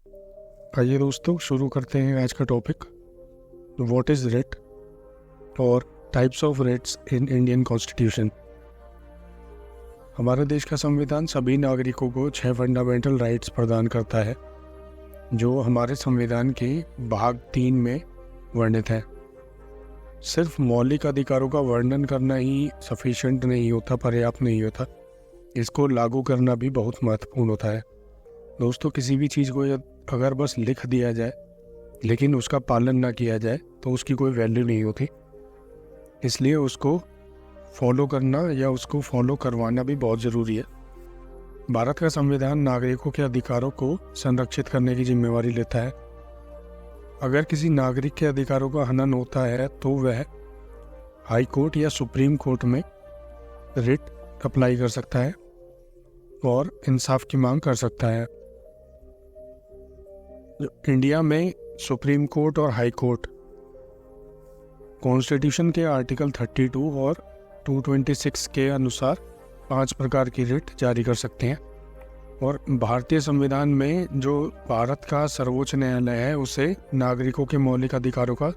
आइए दोस्तों, शुरू करते हैं आज का टॉपिक। व्हाट इज़ रिट और types of writs in Indian constitution. हमारे देश का संविधान सभी नागरिकों को 6 फंडामेंटल राइट्स प्रदान करता है, जो हमारे संविधान के भाग 3 में वर्णित है। सिर्फ मौलिक अधिकारों का वर्णन करना ही सफिशिएंट नहीं होता, पर्याप्त नहीं होता। इसको लागू करना भी बहुत महत्वपूर्ण होता है। दोस्तों, किसी भी चीज़ को अगर बस लिख दिया जाए लेकिन उसका पालन ना किया जाए तो उसकी कोई वैल्यू नहीं होती। इसलिए उसको फॉलो करना या उसको फॉलो करवाना भी बहुत ज़रूरी है। भारत का संविधान नागरिकों के अधिकारों को संरक्षित करने की जिम्मेवारी लेता है। अगर किसी नागरिक के अधिकारों का हनन होता है तो वह हाई कोर्ट या सुप्रीम कोर्ट में रिट अप्लाई कर सकता है और इंसाफ की मांग कर सकता है। इंडिया में सुप्रीम कोर्ट और हाई कोर्ट कॉन्स्टिट्यूशन के आर्टिकल 32 और 226 के अनुसार 5 प्रकार की रिट जारी कर सकते हैं। और भारतीय संविधान में जो भारत का सर्वोच्च न्यायालय है उसे नागरिकों के मौलिक अधिकारों का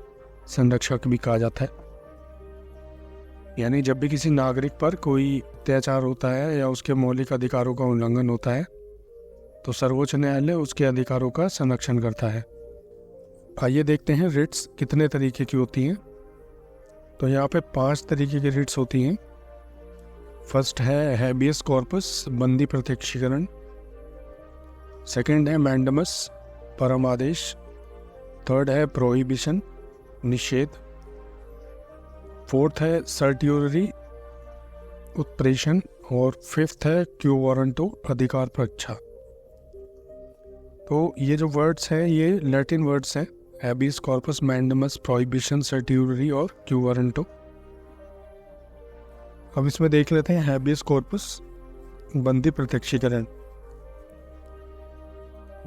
संरक्षक भी कहा जाता है। यानी जब भी किसी नागरिक पर कोई अत्याचार होता है या उसके मौलिक अधिकारों का उल्लंघन होता है तो सर्वोच्च न्यायालय उसके अधिकारों का संरक्षण करता है। आइए देखते हैं रिट्स कितने तरीके की होती हैं। तो यहाँ पे 5 तरीके की रिट्स होती हैं। फर्स्ट है हैबियस कॉर्पस, बंदी प्रत्यक्षीकरण। सेकंड है मैंडमस, परम आदेश। थर्ड है प्रोहिबिशन, निषेध। फोर्थ है सर्ट्यूररी, उत्प्रेषण। और फिफ्थ है क्यू वारंटो, अधिकार परीक्षा। तो ये जो वर्ड्स हैं ये लैटिन वर्ड्स हैं, हैबियस कॉर्पस, मैंडमस, प्रोहिबिशन, सर्ट्यूररी और क्यू वारंटो। अब इसमें देख लेते हैं हैबियस कॉर्पस, बंदी प्रत्यक्षीकरण।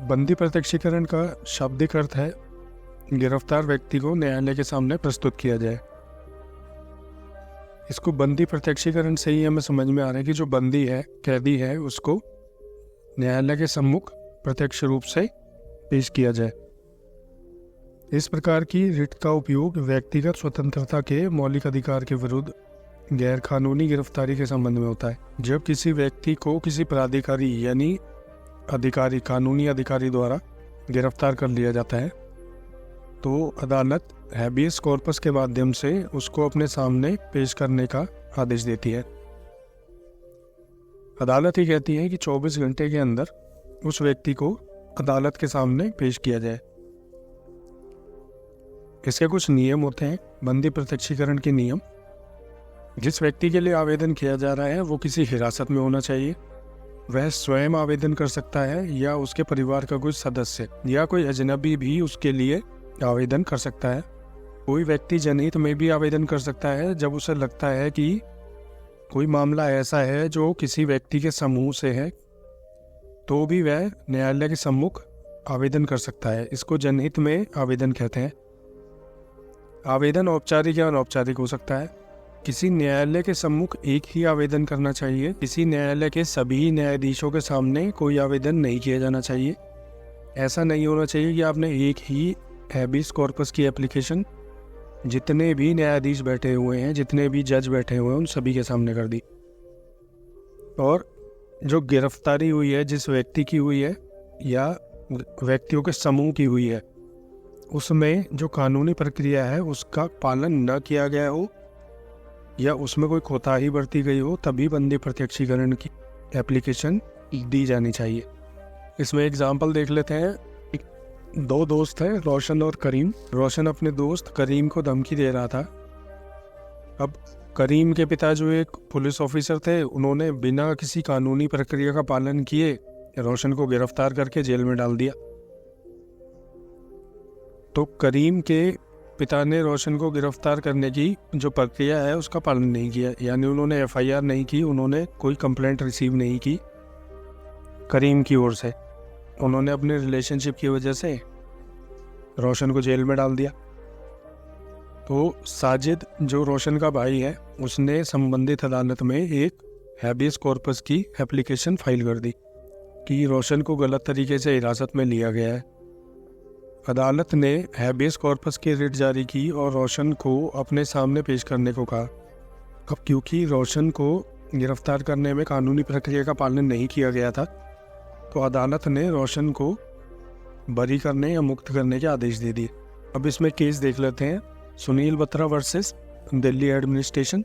बंदी प्रत्यक्षीकरण का शाब्दिक अर्थ है गिरफ्तार व्यक्ति को न्यायालय के सामने प्रस्तुत किया जाए। इसको बंदी प्रत्यक्षीकरण से ही हमें समझ में आ रहा है कि जो बंदी है, कैदी है, उसको न्यायालय के सम्मुख प्रत्यक्ष रूप से पेश किया जाए। इस प्रकार की रिट का उपयोग व्यक्तिगत स्वतंत्रता के मौलिक अधिकार के विरुद्ध गैर कानूनी गिरफ्तारी के संबंध में होता है। जब किसी व्यक्ति को किसी प्राधिकारी यानी अधिकारी, कानूनी अधिकारी द्वारा गिरफ्तार कर लिया जाता है तो अदालत हैबियस कॉर्पस के माध्यम से उसको अपने सामने पेश करने का आदेश देती है। अदालत ही कहती है कि 24 घंटे के अंदर उस व्यक्ति को अदालत के सामने पेश किया जाए। इसके कुछ नियम होते हैं, बंदी प्रत्यक्षीकरण के नियम। जिस व्यक्ति के लिए आवेदन किया जा रहा है वो किसी हिरासत में होना चाहिए। वह स्वयं आवेदन कर सकता है या उसके परिवार का कोई सदस्य या कोई अजनबी भी उसके लिए आवेदन कर सकता है। कोई व्यक्ति जनहित में भी आवेदन कर सकता है जब उसे लगता है कि कोई मामला ऐसा है जो किसी व्यक्ति के समूह से है, तो भी वह न्यायालय के सम्मुख आवेदन कर सकता है। इसको जनहित में आवेदन कहते हैं। आवेदन औपचारिक या अनौपचारिक हो सकता है। किसी न्यायालय के सम्मुख एक ही आवेदन करना चाहिए। किसी न्यायालय के सभी न्यायाधीशों के सामने कोई आवेदन नहीं किया जाना चाहिए। ऐसा नहीं होना चाहिए कि आपने एक ही हैबियस कॉर्पस की एप्लीकेशन जितने भी न्यायाधीश बैठे हुए हैं, जितने भी जज बैठे हुए हैं, उन सभी के सामने कर दी। और जो गिरफ्तारी हुई है, जिस व्यक्ति की हुई है या व्यक्तियों के समूह की हुई है, उसमें जो कानूनी प्रक्रिया है उसका पालन न किया गया हो या उसमें कोई कोताही बरती गई हो, तभी बंदी प्रत्यक्षीकरण की एप्लीकेशन दी जानी चाहिए। इसमें एग्जाम्पल देख लेते हैं। 2 दोस्त हैं, रोशन और करीम। रोशन अपने दोस्त करीम को धमकी दे रहा था। अब करीम के पिता जो एक पुलिस ऑफिसर थे, उन्होंने बिना किसी कानूनी प्रक्रिया का पालन किए रोशन को गिरफ्तार करके जेल में डाल दिया। तो करीम के पिता ने रोशन को गिरफ्तार करने की जो प्रक्रिया है उसका पालन नहीं किया, यानी उन्होंने FIR नहीं की, उन्होंने कोई कंप्लेंट रिसीव नहीं की करीम की ओर से। उन्होंने अपने रिलेशनशिप की वजह से रोशन को जेल में डाल दिया। तो साजिद जो रोशन का भाई है, उसने संबंधित अदालत में एक हैबियस कॉर्पस की एप्लीकेशन फाइल कर दी। कि रोशन को गलत तरीके से हिरासत में लिया गया है। अदालत ने हैबियस कॉर्पस की रिट जारी की और रोशन को अपने सामने पेश करने को कहा। अब क्योंकि रोशन को गिरफ्तार करने में कानूनी प्रक्रिया का पालन नहीं किया गया था, तो अदालत ने रोशन को बरी करने या मुक्त करने के आदेश दे दिए। अब इसमें केस देख लेते हैं, सुनील बत्रा वर्सेस दिल्ली एडमिनिस्ट्रेशन।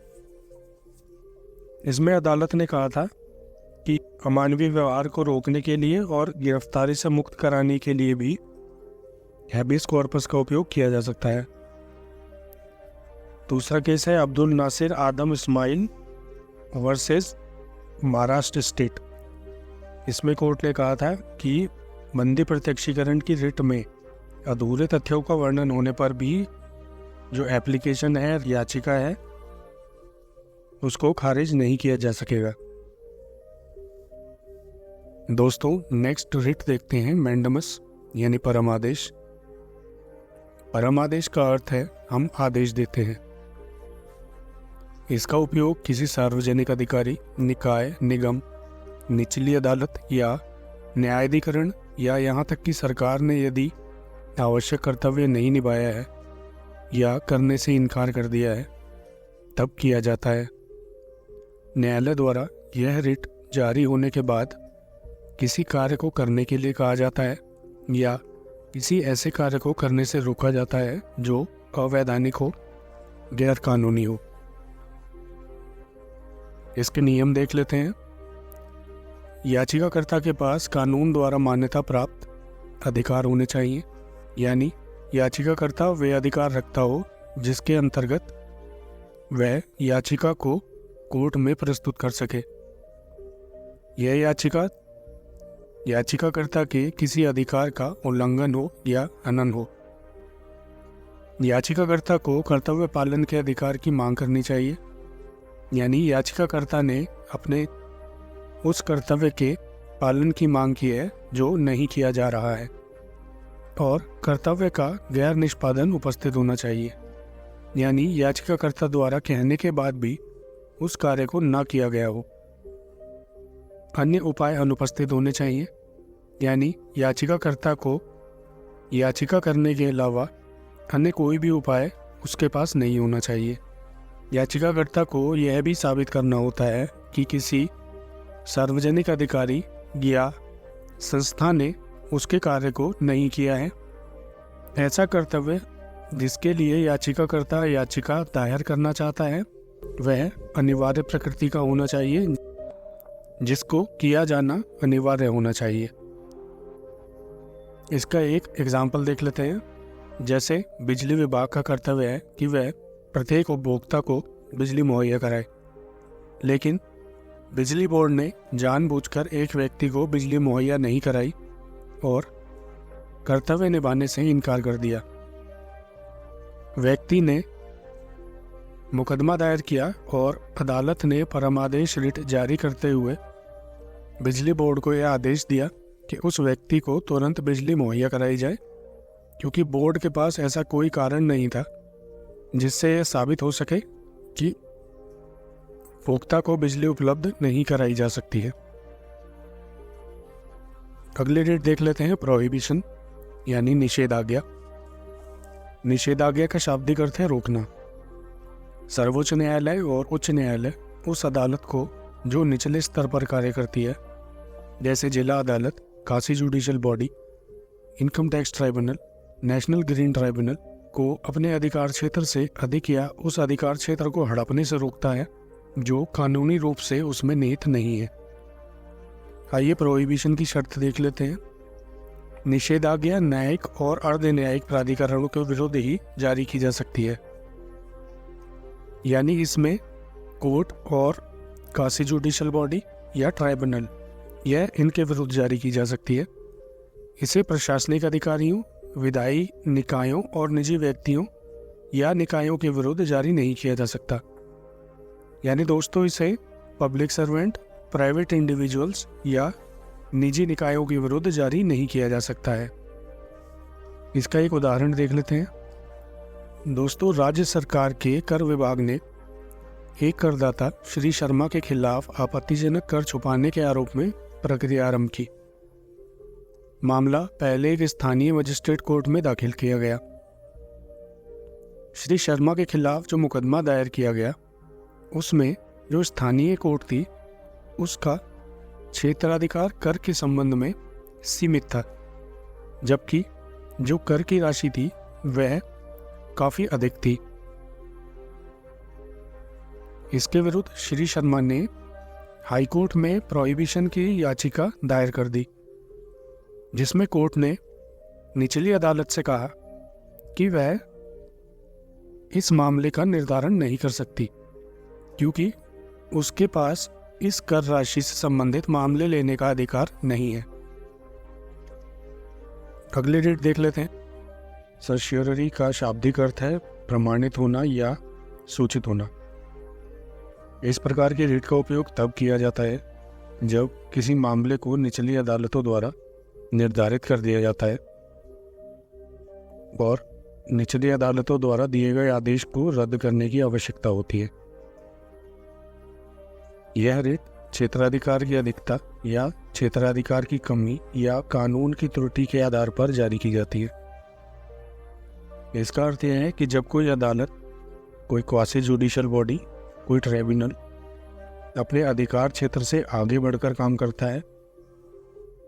इसमें अदालत ने कहा था कि अमानवीय व्यवहार को रोकने के लिए और गिरफ्तारी से मुक्त कराने के लिए भी हैबियस कॉर्पस का उपयोग किया जा सकता है। दूसरा केस है अब्दुल नासिर आदम इस्माइल वर्सेस महाराष्ट्र स्टेट। इसमें कोर्ट ने कहा था कि बंदी प्रत्यक्षीकरण की रिट में अधूरे तथ्यों का वर्णन होने पर भी जो एप्लीकेशन है, याचिका है, उसको खारिज नहीं किया जा सकेगा। दोस्तों, नेक्स्ट रिट देखते हैं मैंडमस यानी परमादेश। परमादेश का अर्थ है हम आदेश देते हैं। इसका उपयोग किसी सार्वजनिक अधिकारी, निकाय, निगम, निचली अदालत या न्यायाधिकरण या यहाँ तक कि सरकार ने यदि आवश्यक कर्तव्य नहीं निभाया है या करने से इनकार कर दिया है तब किया जाता है। न्यायालय द्वारा यह रिट जारी होने के बाद किसी कार्य को करने के लिए कहा जाता है या किसी ऐसे कार्य को करने से रोका जाता है जो अवैधानिक हो, गैर कानूनी हो। इसके नियम देख लेते हैं। याचिकाकर्ता के पास कानून द्वारा मान्यता प्राप्त अधिकार होने चाहिए, यानी याचिकाकर्ता वे अधिकार रखता हो जिसके अंतर्गत वह याचिका को कोर्ट में प्रस्तुत कर सके। यह याचिकाकर्ता के किसी अधिकार का उल्लंघन हो या हनन हो। याचिकाकर्ता को कर्तव्य पालन के अधिकार की मांग करनी चाहिए, यानी याचिकाकर्ता ने अपने उस कर्तव्य के पालन की मांग की है जो नहीं किया जा रहा है, और कर्तव्य का गैर निष्पादन उपस्थित होना चाहिए, यानी याचिकाकर्ता द्वारा कहने के बाद भी उस कार्य को न किया गया हो। अन्य उपाय अनुपस्थित होने चाहिए, यानी याचिकाकर्ता को याचिका करने के अलावा अन्य कोई भी उपाय उसके पास नहीं होना चाहिए। याचिकाकर्ता को यह भी साबित करना होता है कि किसी सार्वजनिक अधिकारी या संस्था ने उसके कार्य को नहीं किया है। ऐसा कर्तव्य जिसके लिए याचिकाकर्ता याचिका दायर करना चाहता है वह अनिवार्य प्रकृति का होना चाहिए, जिसको किया जाना अनिवार्य होना चाहिए। इसका एक एग्जाम्पल देख लेते हैं। जैसे बिजली विभाग का कर्तव्य है कि वह प्रत्येक उपभोक्ता को बिजली मुहैया कराए, लेकिन बिजली बोर्ड ने जानबूझकर एक व्यक्ति को बिजली मुहैया नहीं कराई और कर्तव्य निभाने से इनकार कर दिया। व्यक्ति ने मुकदमा दायर किया और अदालत ने परमादेश रिट जारी करते हुए बिजली बोर्ड को यह आदेश दिया कि उस व्यक्ति को तुरंत बिजली मुहैया कराई जाए, क्योंकि बोर्ड के पास ऐसा कोई कारण नहीं था जिससे यह साबित हो सके कि उपभोक्ता को बिजली उपलब्ध नहीं कराई जा सकती है। अगले रिट देख लेते हैं प्रोहिबिशन यानी निषेधाज्ञा। निषेधाज्ञा का शाब्दिक अर्थ है रोकना। सर्वोच्च न्यायालय और उच्च न्यायालय उस अदालत को जो निचले स्तर पर कार्य करती है, जैसे जिला अदालत, Kashi judicial body, income tax tribunal, national green tribunal, को अपने अधिकार क्षेत्र से अधिक या उस अधिकार क्षेत्र को हड़पने से रोकता है जो कानूनी रूप से उसमें निहित नहीं है। आइए प्रोहिबिशन की शर्त देख लेते हैं। निषेधाज्ञा न्यायिक और अर्ध न्यायिक प्राधिकरणों के विरुद्ध ही जारी की जा सकती है, यानी इसमें कोर्ट और काशी जुडिशियल बॉडी या ट्राइब्यूनल यह इनके विरुद्ध जारी की जा सकती है। इसे प्रशासनिक अधिकारियों, विधायी निकायों और निजी व्यक्तियों या निकायों के विरुद्ध जारी नहीं किया जा सकता। यानी दोस्तों, इसे पब्लिक सर्वेंट, प्राइवेट इंडिविजुअल्स या निजी निकायों के विरुद्ध जारी नहीं किया जा सकता है। इसका एक उदाहरण देख लेते हैं। दोस्तों, राज्य सरकार के कर विभाग ने एक करदाता श्री शर्मा के खिलाफ आपत्तिजनक कर छुपाने के आरोप में प्रक्रिया आरंभ की। मामला पहले एक स्थानीय मजिस्ट्रेट कोर्ट में दाखिल किया गया। श्री शर्मा के खिलाफ जो मुकदमा दायर किया गया उसमें जो स्थानीय कोर्ट थी उसका क्षेत्राधिकार कर के संबंध में सीमित था, जबकि जो कर की राशि थी वह काफी अधिक थी। इसके विरुद्ध श्री शर्मा ने हाईकोर्ट में प्रोहिबिशन की याचिका दायर कर दी, जिसमें कोर्ट ने निचली अदालत से कहा कि वह इस मामले का निर्धारण नहीं कर सकती क्योंकि उसके पास इस कर राशि से संबंधित मामले लेने का अधिकार नहीं है। अगली डेट देख लेते हैं। सर्शियोररी का शाब्दिक अर्थ है प्रमाणित होना या सूचित होना। इस प्रकार की रीट का उपयोग तब किया जाता है जब किसी मामले को निचली अदालतों द्वारा निर्धारित कर दिया जाता है और निचली अदालतों द्वारा दिए गए आदेश को रद्द करने की आवश्यकता होती है। यह रीट क्षेत्राधिकार की अधिकता या क्षेत्राधिकार की कमी या कानून की त्रुटि के आधार पर जारी की जाती है। इसका अर्थ यह है कि जब कोई अदालत, कोई क्वासी जुडिशियल बॉडी, कोई ट्राइब्यूनल अपने अधिकार क्षेत्र से आगे बढ़कर काम करता है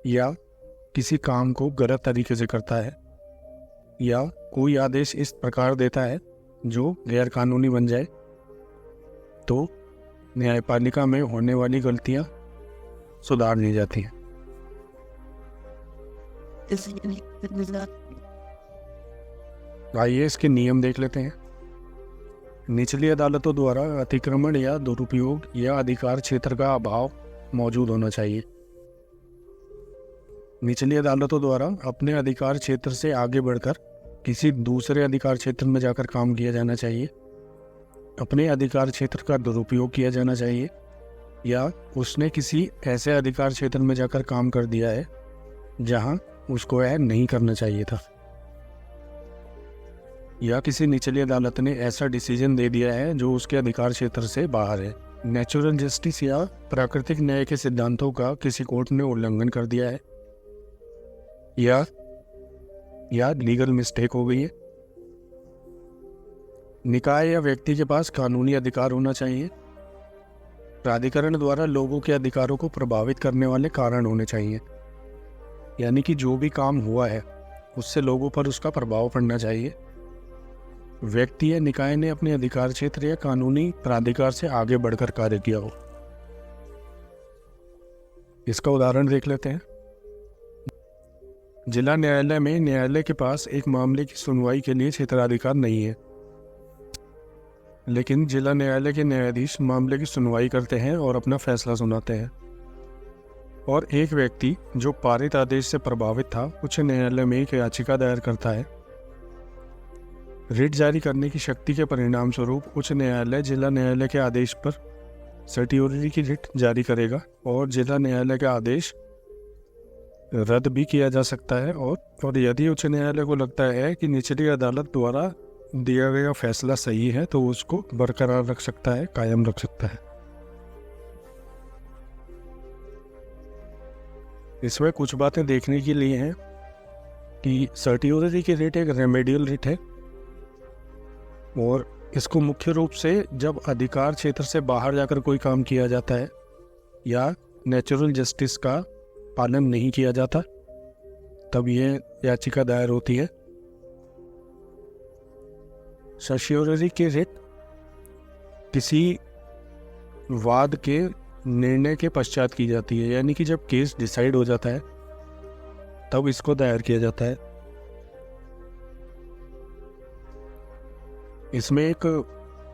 या किसी काम को गलत तरीके से करता है या कोई आदेश इस प्रकार देता है जो गैर कानूनी बन जाए, तो न्यायपालिका में होने वाली गलतियां सुधार दी जाती हैं। आइए इसके नियम देख लेते हैं। निचली अदालतों द्वारा अतिक्रमण या दुरुपयोग या अधिकार क्षेत्र का अभाव मौजूद होना चाहिए। निचली अदालतों द्वारा अपने अधिकार क्षेत्र से आगे बढ़कर किसी दूसरे अधिकार क्षेत्र में जाकर काम किया जाना चाहिए, अपने अधिकार क्षेत्र का दुरुपयोग किया जाना चाहिए या उसने किसी ऐसे अधिकार क्षेत्र में जाकर काम कर दिया है जहां उसको यह नहीं करना चाहिए था, या किसी निचली अदालत ने ऐसा डिसीजन दे दिया है जो उसके अधिकार क्षेत्र से बाहर है। नेचुरल जस्टिस या प्राकृतिक न्याय के सिद्धांतों का किसी कोर्ट ने उल्लंघन कर दिया है या लीगल मिस्टेक हो गई है। निकाय या व्यक्ति के पास कानूनी अधिकार होना चाहिए। प्राधिकरण द्वारा लोगों के अधिकारों को प्रभावित करने वाले कारण होने चाहिए, यानी कि जो भी काम हुआ है उससे लोगों पर उसका प्रभाव पड़ना चाहिए। व्यक्ति या निकाय ने अपने अधिकार क्षेत्र या कानूनी प्राधिकार से आगे बढ़कर कार्य किया हो। इसका उदाहरण देख लेते हैं। जिला न्यायालय में न्यायालय के पास एक मामले की सुनवाई के लिए क्षेत्राधिकार नहीं है, लेकिन जिला न्यायालय के न्यायाधीश मामले की सुनवाई करते हैं और अपना फैसला सुनाते हैं। और एक व्यक्ति जो पारित आदेश से प्रभावित था उच्च न्यायालय में एक याचिका दायर करता है। रिट जारी करने की शक्ति के परिणाम स्वरूप उच्च न्यायालय जिला न्यायालय के आदेश पर सर्टियोररी की रिट जारी करेगा और जिला न्यायालय का आदेश रद्द भी किया जा सकता है। और यदि उच्च न्यायालय को लगता है कि निचली अदालत द्वारा दिया गया फैसला सही है तो उसको बरकरार रख सकता है, कायम रख सकता है। इसमें कुछ बातें देखने के लिए हैं कि सर्टियोररी की रिट एक रेमेडियल रिट है और इसको मुख्य रूप से जब अधिकार क्षेत्र से बाहर जाकर कोई काम किया जाता है या नेचुरल जस्टिस का पालन नहीं किया जाता तब यह याचिका दायर होती है। सर्टियोररी की रिट किसी वाद के निर्णय के पश्चात की जाती है, यानी कि जब केस डिसाइड हो जाता है तब इसको दायर किया जाता है। इसमें एक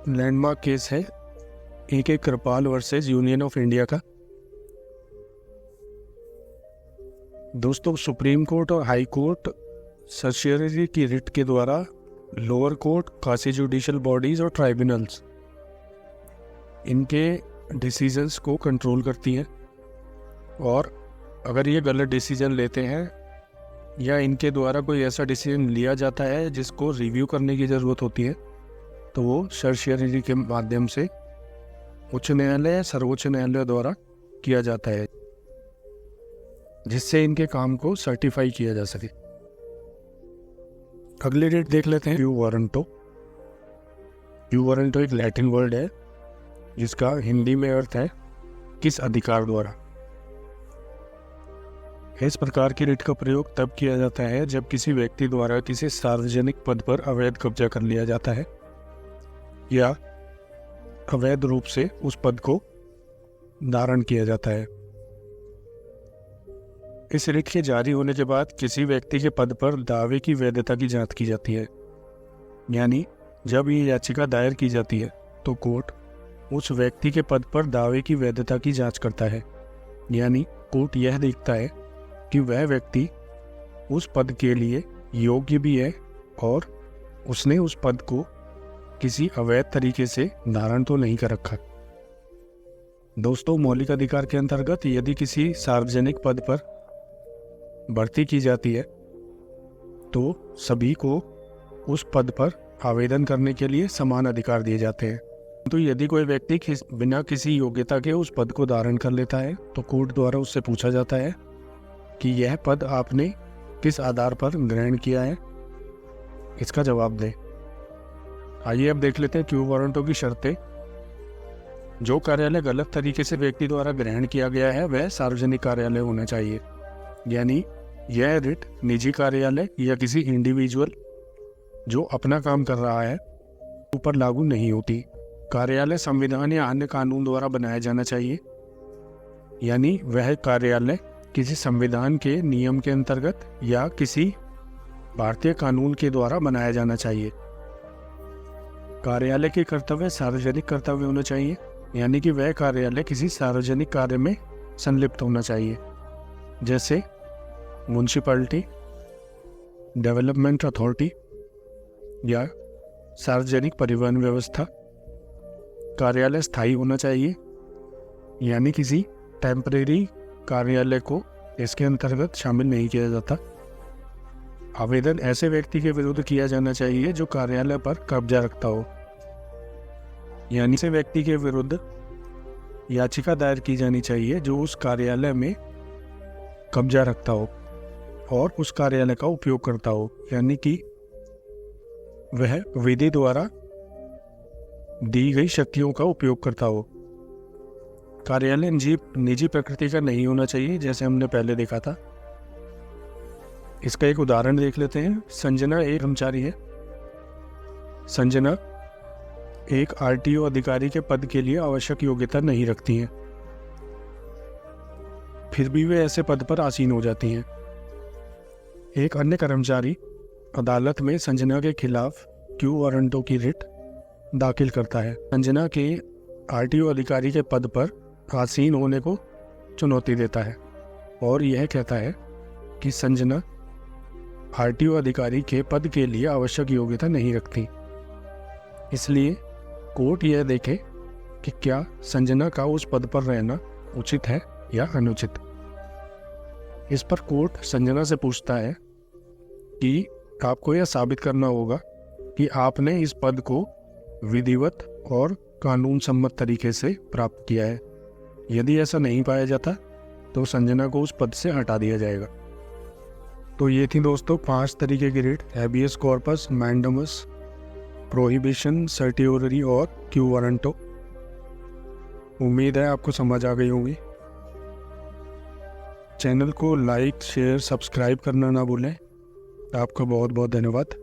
लैंडमार्क केस है AK Kripal versus Union of India का। दोस्तों, सुप्रीम कोर्ट और हाई कोर्ट सर्टियोररी की रिट के द्वारा lower court, quasi judicial bodies और ट्राइब्यूनल्स इनके डिसीजंस को कंट्रोल करती हैं और अगर ये गलत डिसीजन लेते हैं या इनके द्वारा कोई ऐसा डिसीजन लिया जाता है जिसको रिव्यू करने की ज़रूरत होती है तो वो सर्टियोररी के माध्यम से उच्च न्यायालय या सर्वोच्च न्यायालय द्वारा किया जाता है। जिससे इनके काम को सर्टिफाई किया जा सके। अगली डेट देख लेते हैं, क्यू वारंटो। क्यू वारंटो एक लैटिन वर्ड है जिसका हिंदी में अर्थ है किस अधिकार द्वारा। इस प्रकार की रिट का प्रयोग तब किया जाता है जब किसी व्यक्ति द्वारा किसी सार्वजनिक पद पर अवैध कब्जा कर लिया जाता है या अवैध रूप से उस पद को धारण किया जाता है। इस रिट के जारी होने के बाद किसी व्यक्ति के पद पर दावे की वैधता की जांच की जाती है। यानी जब ये याचिका दायर की जाती है तो कोर्ट उस व्यक्ति के पद पर दावे की वैधता की जांच करता है। यानी कोर्ट यह देखता है कि वह व्यक्ति उस पद के लिए योग्य भी है और उसने उस पद को किसी अवैध तरीके से धारण तो नहीं कर रखा। दोस्तों, मौलिक अधिकार के अंतर्गत यदि किसी सार्वजनिक पद पर भर्ती की जाती है तो सभी को उस पद पर आवेदन करने के लिए समान अधिकार दिए जाते हैं। तो यदि कोई व्यक्ति बिना किसी योग्यता के उस पद को धारण कर लेता है तो कोर्ट द्वारा उससे पूछा जाता है कि यह पद आपने किस आधार पर ग्रहण किया है, इसका जवाब दें। आइए अब देख लेते हैं क्यू वारंटों की शर्तें। जो कार्यालय गलत तरीके से व्यक्ति द्वारा ग्रहण किया गया है वह सार्वजनिक कार्यालय होना चाहिए। यानी यह रिट निजी कार्यालय या किसी इंडिविजुअल जो अपना काम कर रहा है ऊपर लागू नहीं होती। कार्यालय संविधान या अन्य कानून द्वारा बनाया जाना चाहिए। यानी वह कार्यालय किसी संविधान के नियम के अंतर्गत या किसी भारतीय कानून के द्वारा बनाया जाना चाहिए। कार्यालय के कर्तव्य सार्वजनिक कर्तव्य होना चाहिए। यानी कि वह कार्यालय किसी सार्वजनिक कार्य में संलिप्त होना चाहिए, जैसे म्युनिसिपैलिटी, डेवलपमेंट अथॉरिटी या सार्वजनिक परिवहन व्यवस्था। कार्यालय स्थायी होना चाहिए, यानी किसी टेम्परेरी कार्यालय को इसके अंतर्गत शामिल नहीं किया जाता। आवेदन ऐसे व्यक्ति के विरुद्ध किया जाना चाहिए जो कार्यालय पर कब्जा रखता हो। यानी ऐसे व्यक्ति के विरुद्ध याचिका दायर की जानी चाहिए जो उस कार्यालय में कब्जा रखता हो और उस कार्यालय का उपयोग करता हो। यानी कि वह विधि द्वारा दी गई शक्तियों का उपयोग करता हो। कार्यालय निजी प्रकृति का नहीं होना चाहिए, जैसे हमने पहले देखा था। इसका एक उदाहरण देख लेते हैं। संजना एक कर्मचारी है। संजना एक आरटीओ अधिकारी के पद के लिए आवश्यक योग्यता नहीं रखती हैं, फिर भी वे ऐसे पद पर आसीन हो जाती हैं। एक अन्य कर्मचारी अदालत में संजना के खिलाफ क्यू वारंटों की रिट दाखिल करता है। संजना के आरटीओ अधिकारी के पद पर आसीन होने को चुनौती देता है और यह कहता है कि संजना आरटीओ अधिकारी के पद के लिए आवश्यक योग्यता नहीं रखती। इसलिए कोर्ट यह देखे कि क्या संजना का उस पद पर रहना उचित है या अनुचित। इस पर कोर्ट संजना से पूछता है कि आपको यह साबित करना होगा कि आपने इस पद को विधिवत और कानून सम्मत तरीके से प्राप्त किया है। यदि ऐसा नहीं पाया जाता तो संजना को उस पद से हटा दिया जाएगा। तो ये थी दोस्तों 5 तरीके की writ: habeas corpus, mandamus, prohibition, certiorari और क्यू वारंटो। उम्मीद है आपको समझ आ गई होगी। चैनल को लाइक, शेयर, सब्सक्राइब करना ना भूलें। आपका बहुत बहुत धन्यवाद।